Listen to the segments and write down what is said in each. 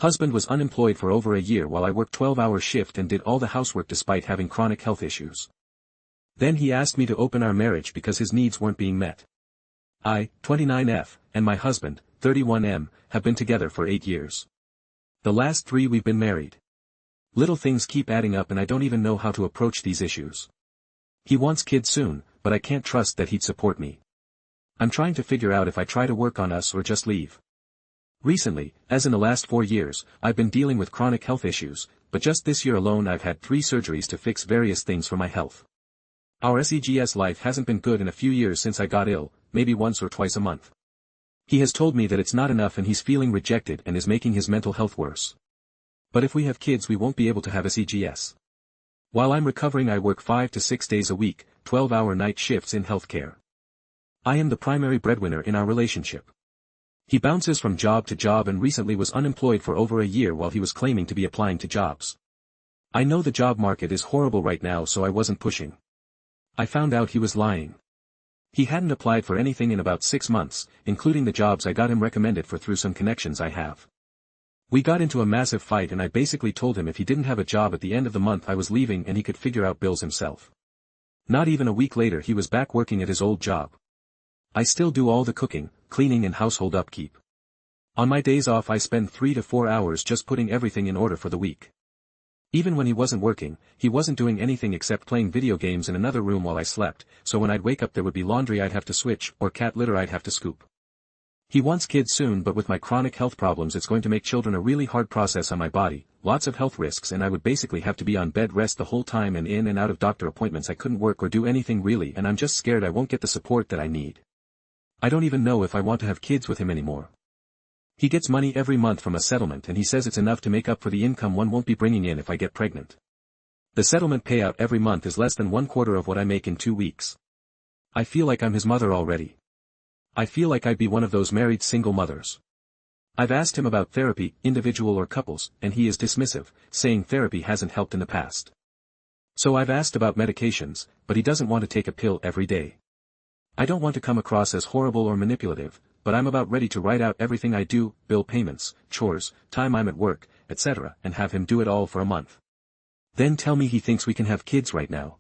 Husband was unemployed for over a year while I worked 12-hour shift and did all the housework despite having chronic health issues. Then he asked me to open our marriage because his needs weren't being met. I, 29F, and my husband, 31M, have been together for 8 years. The last 3 we've been married. Little things keep adding up and I don't even know how to approach these issues. He wants kids soon, but I can't trust that he'd support me. I'm trying to figure out if I try to work on us or just leave. Recently, as in the last 4 years, I've been dealing with chronic health issues, but just this year alone I've had 3 surgeries to fix various things for my health. Our SEGS life hasn't been good in a few years since I got ill, maybe once or twice a month. He has told me that it's not enough and he's feeling rejected and is making his mental health worse. But if we have kids we won't be able to have SEGS. While I'm recovering I work 5 to 6 days a week, 12-hour night shifts in healthcare. I am the primary breadwinner in our relationship. He bounces from job to job and recently was unemployed for over a year while he was claiming to be applying to jobs. I know the job market is horrible right now so I wasn't pushing. I found out he was lying. He hadn't applied for anything in about 6 months, including the jobs I got him recommended for through some connections I have. We got into a massive fight and I basically told him if he didn't have a job at the end of the month I was leaving and he could figure out bills himself. Not even a week later he was back working at his old job. I still do all the cooking, cleaning and household upkeep. On my days off I spend 3 to 4 hours just putting everything in order for the week. Even when he wasn't working, he wasn't doing anything except playing video games in another room while I slept, so when I'd wake up there would be laundry I'd have to switch or cat litter I'd have to scoop. He wants kids soon but with my chronic health problems it's going to make children a really hard process on my body, lots of health risks and I would basically have to be on bed rest the whole time and in and out of doctor appointments I couldn't work or do anything really and I'm just scared I won't get the support that I need. I don't even know if I want to have kids with him anymore. He gets money every month from a settlement and he says it's enough to make up for the income one won't be bringing in if I get pregnant. The settlement payout every month is less than 1/4 of what I make in 2 weeks. I feel like I'm his mother already. I feel like I'd be one of those married single mothers. I've asked him about therapy, individual or couples, and he is dismissive, saying therapy hasn't helped in the past. So I've asked about medications, but he doesn't want to take a pill every day. I don't want to come across as horrible or manipulative, but I'm about ready to write out everything I do, bill payments, chores, time I'm at work, etc., and have him do it all for a month. Then tell me he thinks we can have kids right now.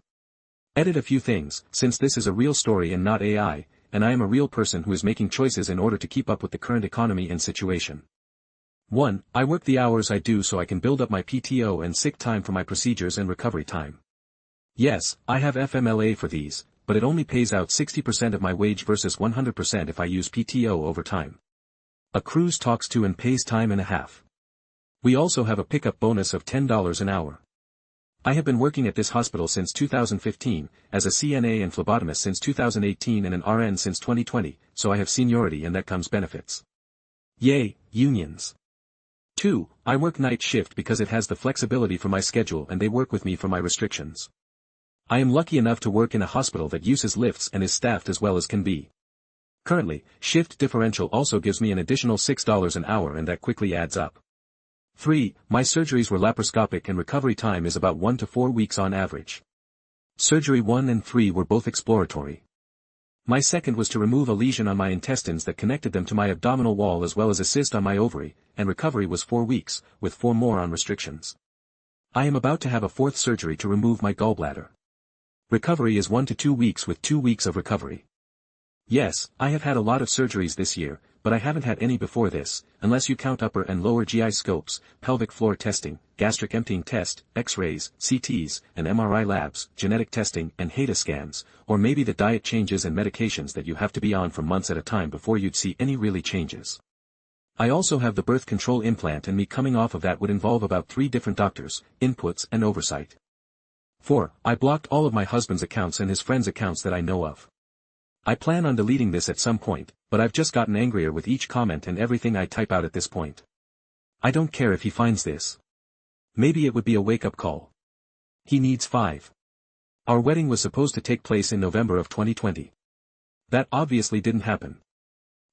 Edit a few things, since this is a real story and not AI, and I am a real person who is making choices in order to keep up with the current economy and situation. 1. I work the hours I do so I can build up my PTO and sick time for my procedures and recovery time. Yes, I have FMLA for these, but it only pays out 60% of my wage versus 100% if I use PTO over time. Accrues talks to and pays time and a half. We also have a pickup bonus of $10 an hour. I have been working at this hospital since 2015, as a CNA and phlebotomist since 2018 and an RN since 2020, so I have seniority and that comes benefits. Yay, unions. 2. I work night shift because it has the flexibility for my schedule and they work with me for my restrictions. I am lucky enough to work in a hospital that uses lifts and is staffed as well as can be. Currently, shift differential also gives me an additional $6 an hour and that quickly adds up. 3. My surgeries were laparoscopic and recovery time is about 1 to 4 weeks on average. Surgery 1 and 3 were both exploratory. My second was to remove a lesion on my intestines that connected them to my abdominal wall as well as a cyst on my ovary, and recovery was 4 weeks, with 4 more on restrictions. I am about to have a 4th surgery to remove my gallbladder. Recovery is 1 to 2 weeks with 2 weeks of recovery. Yes, I have had a lot of surgeries this year, but I haven't had any before this, unless you count upper and lower GI scopes, pelvic floor testing, gastric emptying test, X-rays, CTs, and MRI labs, genetic testing, and HEDA scans, or maybe the diet changes and medications that you have to be on for months at a time before you'd see any really changes. I also have the birth control implant and me coming off of that would involve about 3 different doctors, inputs and oversight. 4. I blocked all of my husband's accounts and his friends' accounts that I know of. I plan on deleting this at some point, but I've just gotten angrier with each comment and everything I type out at this point. I don't care if he finds this. Maybe it would be a wake-up call. He needs 5. Our wedding was supposed to take place in November of 2020. That obviously didn't happen.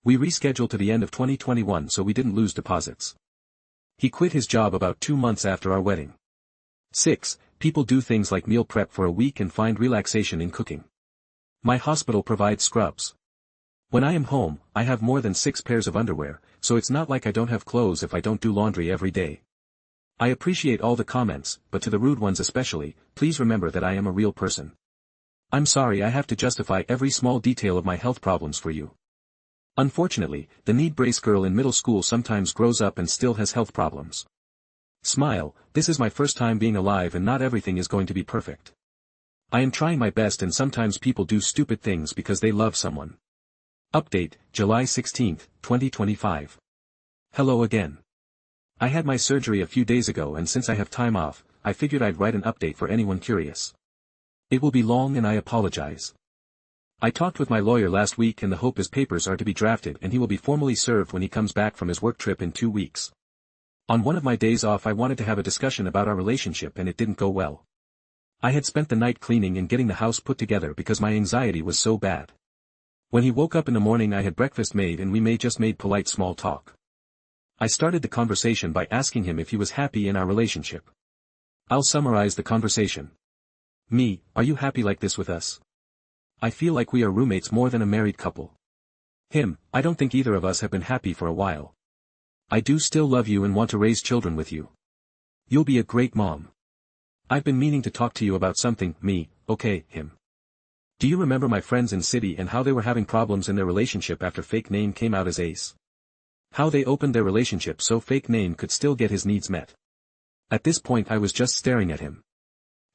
We rescheduled to the end of 2021 so we didn't lose deposits. He quit his job about 2 months after our wedding. 6. People do things like meal prep for a week and find relaxation in cooking. My hospital provides scrubs. When I am home, I have more than 6 pairs of underwear, so it's not like I don't have clothes if I don't do laundry every day. I appreciate all the comments, but to the rude ones especially, please remember that I am a real person. I'm sorry I have to justify every small detail of my health problems for you. Unfortunately, the need brace girl in middle school sometimes grows up and still has health problems. Smile, this is my first time being alive and not everything is going to be perfect. I am trying my best and sometimes people do stupid things because they love someone. Update, July 16, 2025. Hello again. I had my surgery a few days ago and since I have time off, I figured I'd write an update for anyone curious. It will be long and I apologize. I talked with my lawyer last week and the hope his papers are to be drafted and he will be formally served when he comes back from his work trip in 2 weeks. On one of my days off I wanted to have a discussion about our relationship and it didn't go well. I had spent the night cleaning and getting the house put together because my anxiety was so bad. When he woke up in the morning I had breakfast made and we just made polite small talk. I started the conversation by asking him if he was happy in our relationship. I'll summarize the conversation. Me, are you happy like this with us? I feel like we are roommates more than a married couple. Him, I don't think either of us have been happy for a while. I do still love you and want to raise children with you. You'll be a great mom. I've been meaning to talk to you about something, me, okay, him. Do you remember my friends in city and how they were having problems in their relationship after fake name came out as ace? How they opened their relationship so fake name could still get his needs met. At this point I was just staring at him.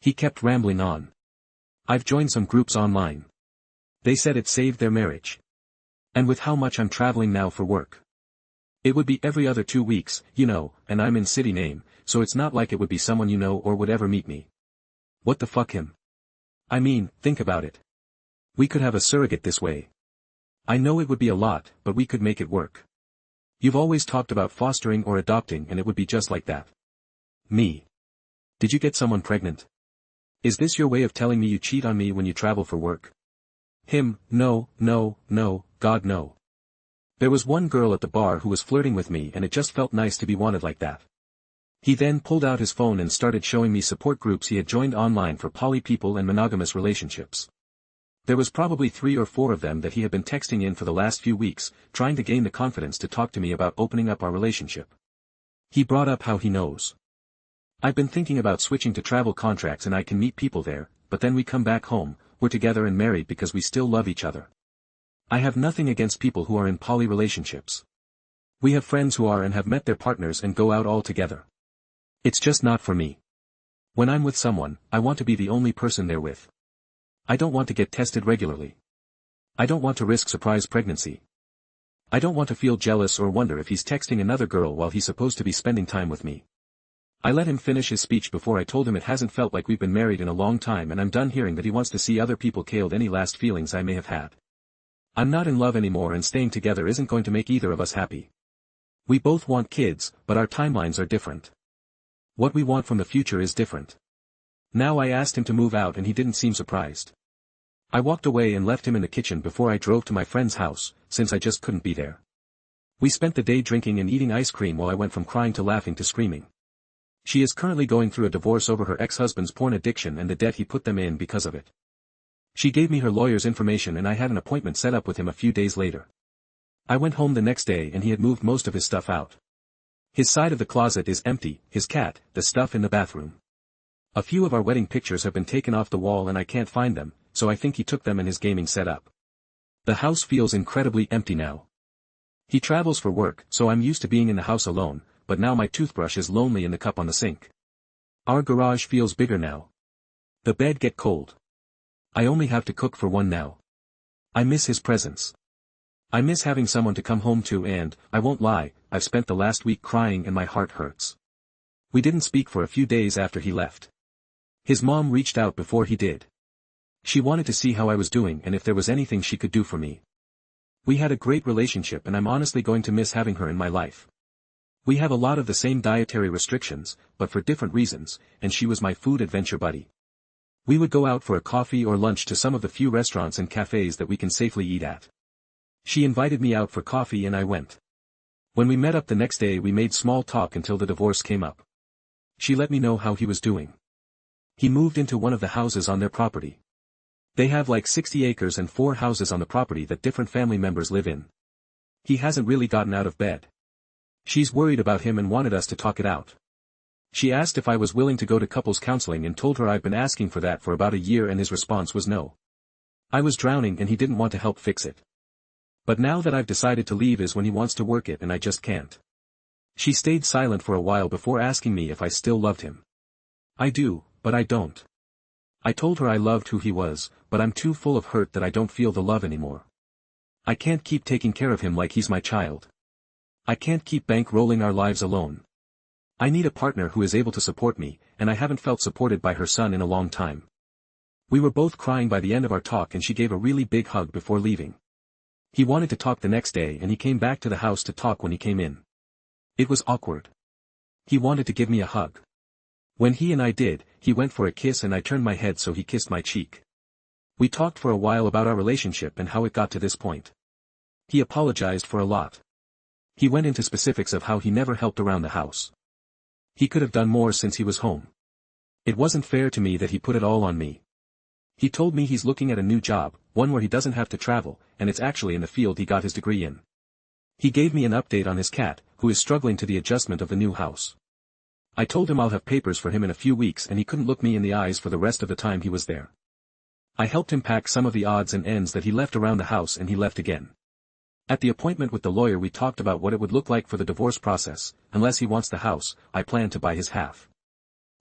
He kept rambling on. I've joined some groups online. They said it saved their marriage. And with how much I'm traveling now for work. It would be every other 2 weeks, you know, and I'm in city name, so it's not like it would be someone you know or would ever meet me. What the fuck him? I mean, think about it. We could have a surrogate this way. I know it would be a lot, but we could make it work. You've always talked about fostering or adopting and it would be just like that. Me. Did you get someone pregnant? Is this your way of telling me you cheat on me when you travel for work? Him, no, God no. There was one girl at the bar who was flirting with me and it just felt nice to be wanted like that. He then pulled out his phone and started showing me support groups he had joined online for poly people and monogamous relationships. There was probably 3 or 4 of them that he had been texting in for the last few weeks, trying to gain the confidence to talk to me about opening up our relationship. He brought up how he knows. I've been thinking about switching to travel contracts and I can meet people there, but then we come back home, we're together and married because we still love each other. I have nothing against people who are in poly relationships. We have friends who are and have met their partners and go out all together. It's just not for me. When I'm with someone, I want to be the only person they're with. I don't want to get tested regularly. I don't want to risk surprise pregnancy. I don't want to feel jealous or wonder if he's texting another girl while he's supposed to be spending time with me. I let him finish his speech before I told him it hasn't felt like we've been married in a long time and I'm done hearing that he wants to see other people killed any last feelings I may have had. I'm not in love anymore and staying together isn't going to make either of us happy. We both want kids, but our timelines are different. What we want from the future is different. Now I asked him to move out and he didn't seem surprised. I walked away and left him in the kitchen before I drove to my friend's house, since I just couldn't be there. We spent the day drinking and eating ice cream while I went from crying to laughing to screaming. She is currently going through a divorce over her ex-husband's porn addiction and the debt he put them in because of it. She gave me her lawyer's information and I had an appointment set up with him a few days later. I went home the next day and he had moved most of his stuff out. His side of the closet is empty, his cat, the stuff in the bathroom. A few of our wedding pictures have been taken off the wall and I can't find them, so I think he took them in his gaming setup. The house feels incredibly empty now. He travels for work, so I'm used to being in the house alone, but now my toothbrush is lonely in the cup on the sink. Our garage feels bigger now. The bed get cold. I only have to cook for one now. I miss his presence. I miss having someone to come home to and, I won't lie, I've spent the last week crying and my heart hurts. We didn't speak for a few days after he left. His mom reached out before he did. She wanted to see how I was doing and if there was anything she could do for me. We had a great relationship and I'm honestly going to miss having her in my life. We have a lot of the same dietary restrictions, but for different reasons, and she was my food adventure buddy. We would go out for a coffee or lunch to some of the few restaurants and cafes that we can safely eat at. She invited me out for coffee and I went. When we met up the next day we made small talk until the divorce came up. She let me know how he was doing. He moved into one of the houses on their property. They have like 60 acres and 4 houses on the property that different family members live in. He hasn't really gotten out of bed. She's worried about him and wanted us to talk it out. She asked if I was willing to go to couples counseling and told her I've been asking for that for about a year and his response was no. I was drowning and he didn't want to help fix it. But now that I've decided to leave is when he wants to work it and I just can't. She stayed silent for a while before asking me if I still loved him. I do, but I don't. I told her I loved who he was, but I'm too full of hurt that I don't feel the love anymore. I can't keep taking care of him like he's my child. I can't keep bankrolling our lives alone. I need a partner who is able to support me, and I haven't felt supported by her son in a long time. We were both crying by the end of our talk and she gave a really big hug before leaving. He wanted to talk the next day and he came back to the house to talk when he came in. It was awkward. He wanted to give me a hug. When he and I did, he went for a kiss and I turned my head so he kissed my cheek. We talked for a while about our relationship and how it got to this point. He apologized for a lot. He went into specifics of how he never helped around the house. He could have done more since he was home. It wasn't fair to me that he put it all on me. He told me he's looking at a new job, one where he doesn't have to travel, and it's actually in the field he got his degree in. He gave me an update on his cat, who is struggling to the adjustment of the new house. I told him I'll have papers for him in a few weeks and he couldn't look me in the eyes for the rest of the time he was there. I helped him pack some of the odds and ends that he left around the house and he left again. At the appointment with the lawyer we talked about what it would look like for the divorce process. Unless he wants the house, I plan to buy his half.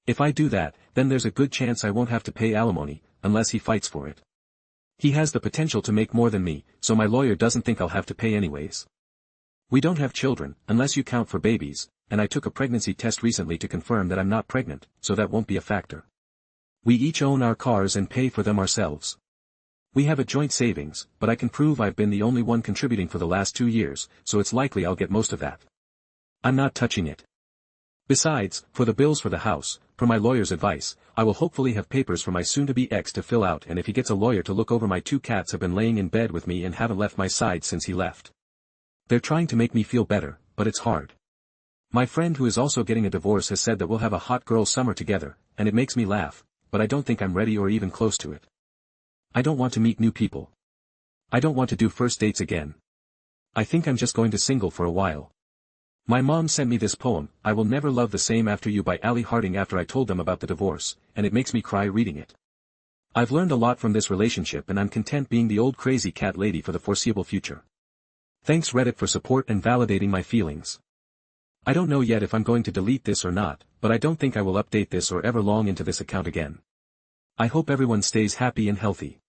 If I do that, then there's a good chance I won't have to pay alimony, unless he fights for it. He has the potential to make more than me, so my lawyer doesn't think I'll have to pay anyways. We don't have children, unless you count for babies, and I took a pregnancy test recently to confirm that I'm not pregnant, so that won't be a factor. We each own our cars and pay for them ourselves. We have a joint savings, but I can prove I've been the only one contributing for the last 2 years, so it's likely I'll get most of that. I'm not touching it. Besides, for the bills for the house, per my lawyer's advice, I will hopefully have papers for my soon-to-be ex to fill out and if he gets a lawyer to look over my 2 cats have been laying in bed with me and haven't left my side since he left. They're trying to make me feel better, but it's hard. My friend who is also getting a divorce has said that we'll have a hot girl summer together, and it makes me laugh, but I don't think I'm ready or even close to it. I don't want to meet new people. I don't want to do first dates again. I think I'm just going to single for a while. My mom sent me this poem, I Will Never Love the Same After You by Ali Harding after I told them about the divorce, and it makes me cry reading it. I've learned a lot from this relationship and I'm content being the old crazy cat lady for the foreseeable future. Thanks Reddit for support and validating my feelings. I don't know yet if I'm going to delete this or not, but I don't think I will update this or ever log into this account again. I hope everyone stays happy and healthy.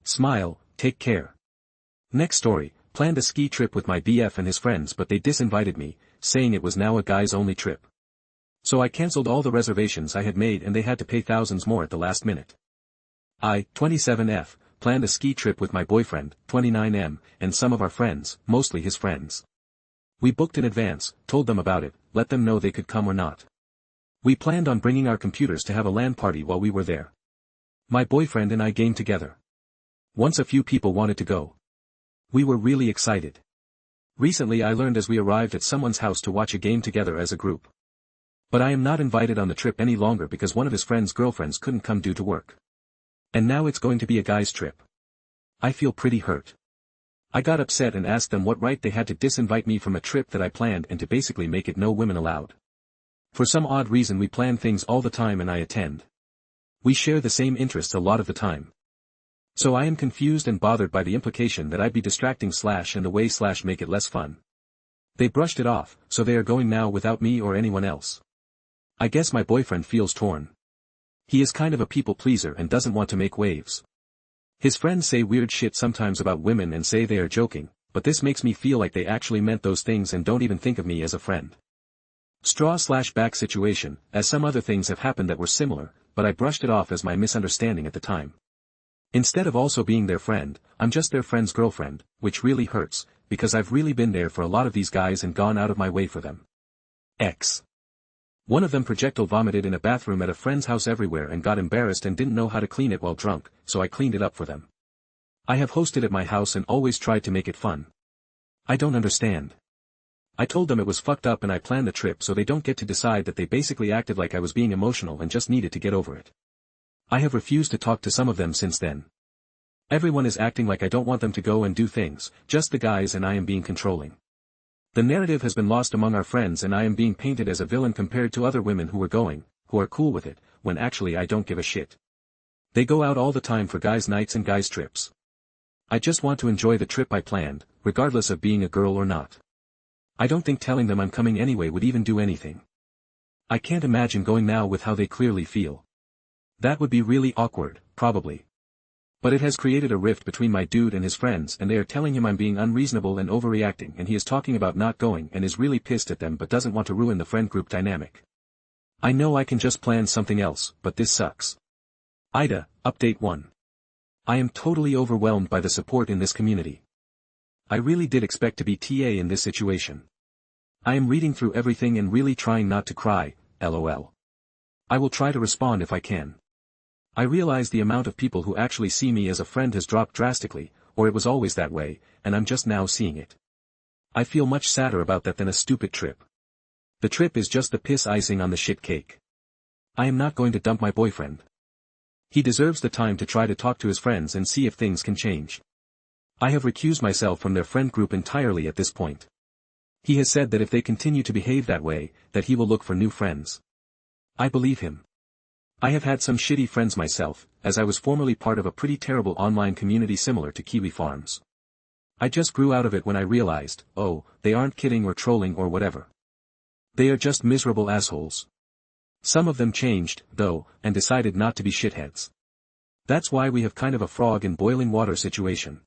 Smile, take care. Next story, planned a ski trip with my BF and his friends but they disinvited me, saying it was now a guys only trip. So I cancelled all the reservations I had made and they had to pay thousands more at the last minute. I, 27F, planned a ski trip with my boyfriend, 29M, and some of our friends, mostly his friends. We booked in advance, told them about it, let them know they could come or not. We planned on bringing our computers to have a LAN party while we were there. My boyfriend and I gamed together. Once a few people wanted to go. We were really excited. Recently I learned as we arrived at someone's house to watch a game together as a group. But I am not invited on the trip any longer because one of his friend's girlfriends couldn't come due to work. And now it's going to be a guy's trip. I feel pretty hurt. I got upset and asked them what right they had to disinvite me from a trip that I planned and to basically make it no women allowed. For some odd reason we plan things all the time and I attend. We share the same interests a lot of the time. So I am confused and bothered by the implication that I'd be distracting / in the way / make it less fun. They brushed it off, so they are going now without me or anyone else. I guess my boyfriend feels torn. He is kind of a people pleaser and doesn't want to make waves. His friends say weird shit sometimes about women and say they are joking, but this makes me feel like they actually meant those things and don't even think of me as a friend. Straw/back situation, as some other things have happened that were similar, but I brushed it off as my misunderstanding at the time. Instead of also being their friend, I'm just their friend's girlfriend, which really hurts, because I've really been there for a lot of these guys and gone out of my way for them. X. One of them projectile vomited in a bathroom at a friend's house everywhere and got embarrassed and didn't know how to clean it while drunk, so I cleaned it up for them. I have hosted at my house and always tried to make it fun. I don't understand. I told them it was fucked up and I planned the trip so they don't get to decide that they basically acted like I was being emotional and just needed to get over it. I have refused to talk to some of them since then. Everyone is acting like I don't want them to go and do things, just the guys, and I am being controlling. The narrative has been lost among our friends and I am being painted as a villain compared to other women who are going, who are cool with it, when actually I don't give a shit. They go out all the time for guys' nights and guys' trips. I just want to enjoy the trip I planned, regardless of being a girl or not. I don't think telling them I'm coming anyway would even do anything. I can't imagine going now with how they clearly feel. That would be really awkward, probably. But it has created a rift between my dude and his friends, and they are telling him I'm being unreasonable and overreacting, and he is talking about not going and is really pissed at them but doesn't want to ruin the friend group dynamic. I know I can just plan something else, but this sucks. Ida, Update 1. I am totally overwhelmed by the support in this community. I really did expect to be TA in this situation. I am reading through everything and really trying not to cry, lol. I will try to respond if I can. I realize the amount of people who actually see me as a friend has dropped drastically, or it was always that way, and I'm just now seeing it. I feel much sadder about that than a stupid trip. The trip is just the piss icing on the shit cake. I am not going to dump my boyfriend. He deserves the time to try to talk to his friends and see if things can change. I have recused myself from their friend group entirely at this point. He has said that if they continue to behave that way, that he will look for new friends. I believe him. I have had some shitty friends myself, as I was formerly part of a pretty terrible online community similar to Kiwi Farms. I just grew out of it when I realized, oh, they aren't kidding or trolling or whatever. They are just miserable assholes. Some of them changed, though, and decided not to be shitheads. That's why we have kind of a frog in boiling water situation.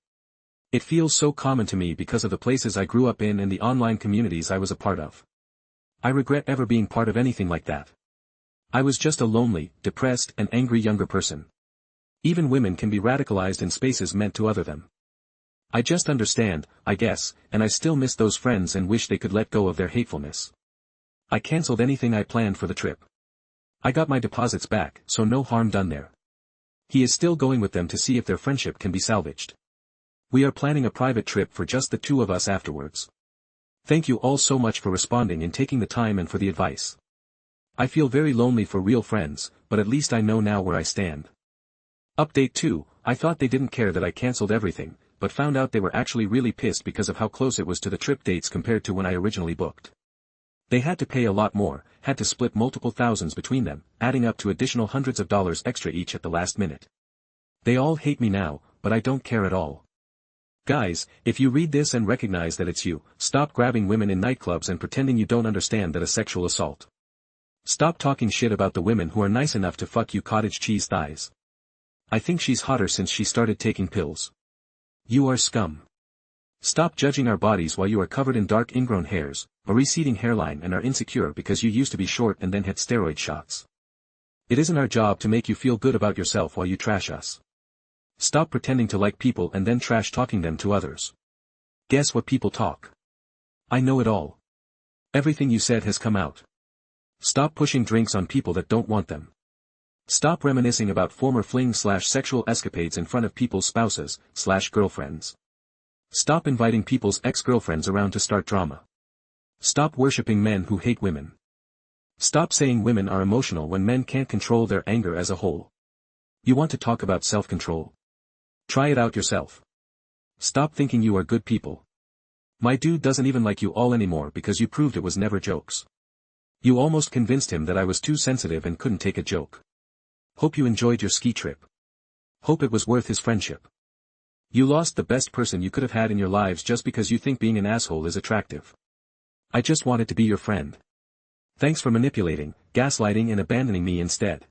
It feels so common to me because of the places I grew up in and the online communities I was a part of. I regret ever being part of anything like that. I was just a lonely, depressed, and angry younger person. Even women can be radicalized in spaces meant to other them. I just understand, I guess, and I still miss those friends and wish they could let go of their hatefulness. I cancelled anything I planned for the trip. I got my deposits back, so no harm done there. He is still going with them to see if their friendship can be salvaged. We are planning a private trip for just the two of us afterwards. Thank you all so much for responding and taking the time and for the advice. I feel very lonely for real friends, but at least I know now where I stand. Update 2, I thought they didn't care that I cancelled everything, but found out they were actually really pissed because of how close it was to the trip dates compared to when I originally booked. They had to pay a lot more, had to split multiple thousands between them, adding up to additional hundreds of dollars extra each at the last minute. They all hate me now, but I don't care at all. Guys, if you read this and recognize that it's you, stop grabbing women in nightclubs and pretending you don't understand that a sexual assault. Stop talking shit about the women who are nice enough to fuck you cottage cheese thighs. I think she's hotter since she started taking pills. You are scum. Stop judging our bodies while you are covered in dark ingrown hairs, a receding hairline and are insecure because you used to be short and then had steroid shots. It isn't our job to make you feel good about yourself while you trash us. Stop pretending to like people and then trash talking them to others. Guess what people talk? I know it all. Everything you said has come out. Stop pushing drinks on people that don't want them. Stop reminiscing about former fling/sexual escapades in front of people's spouses/girlfriends. Stop inviting people's ex-girlfriends around to start drama. Stop worshipping men who hate women. Stop saying women are emotional when men can't control their anger as a whole. You want to talk about self-control? Try it out yourself. Stop thinking you are good people. My dude doesn't even like you all anymore because you proved it was never jokes. You almost convinced him that I was too sensitive and couldn't take a joke. Hope you enjoyed your ski trip. Hope it was worth his friendship. You lost the best person you could have had in your lives just because you think being an asshole is attractive. I just wanted to be your friend. Thanks for manipulating, gaslighting and abandoning me instead.